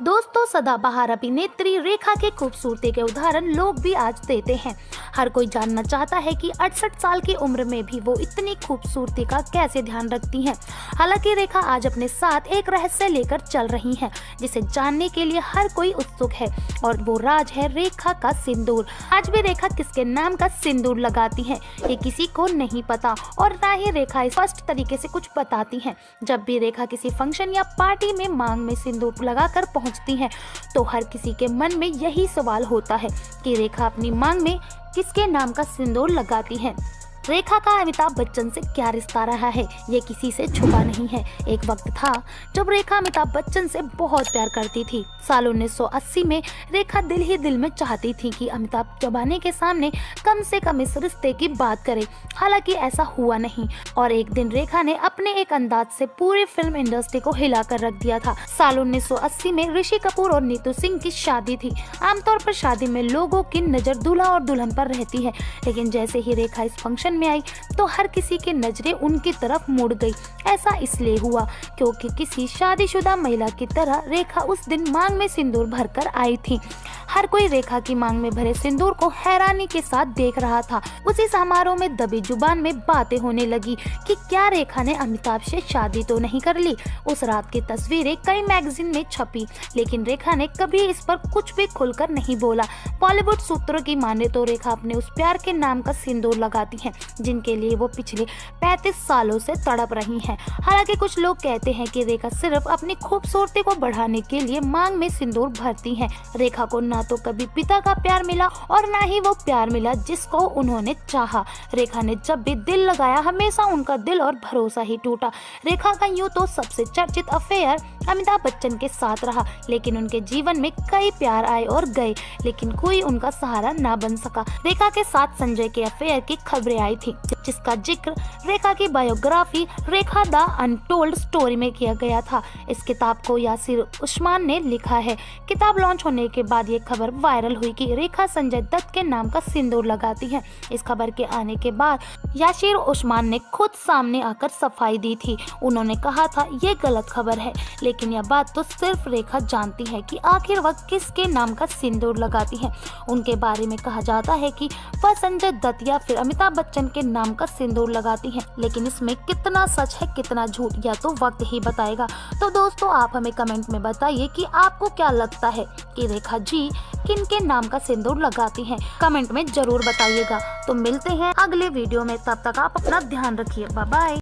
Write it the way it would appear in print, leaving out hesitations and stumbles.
दोस्तों, सदाबहार अभिनेत्री रेखा की खूबसूरती के उदाहरण लोग भी आज देते हैं। हर कोई जानना चाहता है कि 68 साल की उम्र में भी वो इतनी खूबसूरती का कैसे ध्यान रखती हैं। हालांकि रेखा आज अपने साथ एक रहस्य लेकर चल रही हैं, जिसे जानने के लिए हर कोई उत्सुक है, और वो राज है रेखा का सिंदूर। आज भी रेखा किसके नाम का सिंदूर लगाती हैं, ये किसी को नहीं पता, और ना ही रेखा स्पष्ट तरीके से कुछ बताती हैं। जब भी रेखा किसी फंक्शन या पार्टी में मांग में सिंदूर लगाकर पहुंचती हैं, तो हर किसी के मन में यही सवाल होता है कि रेखा अपनी मांग में किसके नाम का सिंदूर लगाती हैं। रेखा का अमिताभ बच्चन से क्या रिश्ता रहा है, ये किसी से छुपा नहीं है। एक वक्त था जब रेखा अमिताभ बच्चन से बहुत प्यार करती थी। साल 1980 में रेखा दिल ही दिल में चाहती थी कि अमिताभ जमाने के सामने कम से कम इस रिश्ते की बात करे। हालांकि ऐसा हुआ नहीं, और एक दिन रेखा ने अपने एक अंदाज से पूरी फिल्म इंडस्ट्री को हिलाकर रख दिया था। साल 1980 में ऋषि कपूर और नीतू सिंह की शादी थी। आमतौर पर शादी में लोगों की नजर दूल्हा और दुल्हन पर रहती है, लेकिन जैसे ही रेखा इस फंक्शन में आई तो हर किसी की नजरें उनकी तरफ मुड़ गई। ऐसा इसलिए हुआ क्योंकि किसी शादीशुदा महिला की तरह रेखा उस दिन मांग में सिंदूर भरकर आई थी। हर कोई रेखा की मांग में भरे सिंदूर को हैरानी के साथ देख रहा था। उसी समारोह में दबी जुबान में बातें होने लगी कि क्या रेखा ने अमिताभ से शादी तो नहीं कर ली। उस रात की तस्वीरें कई मैगजीन में छपी, लेकिन रेखा ने कभी इस पर कुछ भी खुलकर नहीं बोला। बॉलीवुड सूत्रों की माने तो रेखा अपने उस प्यार के नाम का सिंदूर लगाती हैं, जिनके लिए वो पिछले 35 सालों से तड़प रही हैं। हालांकि कुछ लोग कहते हैं कि रेखा सिर्फ अपनी खूबसूरती को बढ़ाने के लिए मांग में सिंदूर भरती हैं। रेखा को ना तो कभी पिता का प्यार मिला और ना ही वो प्यार मिला जिसको उन्होंने चाहा। रेखा ने जब भी दिल लगाया, हमेशा उनका दिल और भरोसा ही टूटा। रेखा का यूं तो सबसे चर्चित अफेयर अमिताभ बच्चन के साथ रहा, लेकिन उनके जीवन में कई प्यार आए और गए, लेकिन कोई उनका सहारा ना बन सका। रेखा के साथ संजय के अफेयर की खबरें आई थी, जिसका जिक्र रेखा की biography Rekha the untold story में किया गया था। इस किताब को यासिर उस्मान ने लिखा है। किताब लॉन्च होने के बाद ये खबर वायरल हुई कि रेखा संजय दत्त के नाम का सिंदूर लगाती है। इस खबर के आने के बाद यासिर उस्मान ने खुद सामने आकर सफाई दी थी। उन्होंने कहा था, ये गलत खबर है, लेकिन यह बात तो सिर्फ रेखा जानती है कि आखिर वह किसके नाम का सिंदूर लगाती है। उनके बारे में कहा जाता है कि वह संजय दत्त या फिर अमिताभ बच्चन के नाम का सिंदूर लगाती हैं, लेकिन इसमें कितना सच है कितना झूठ, या तो वक्त ही बताएगा। तो दोस्तों, आप हमें कमेंट में बताइए कि आपको क्या लगता है कि रेखा जी किन के नाम का सिंदूर लगाती हैं। कमेंट में जरूर बताइएगा। तो मिलते हैं अगले वीडियो में, तब तक आप अपना ध्यान रखिए। Bye bye.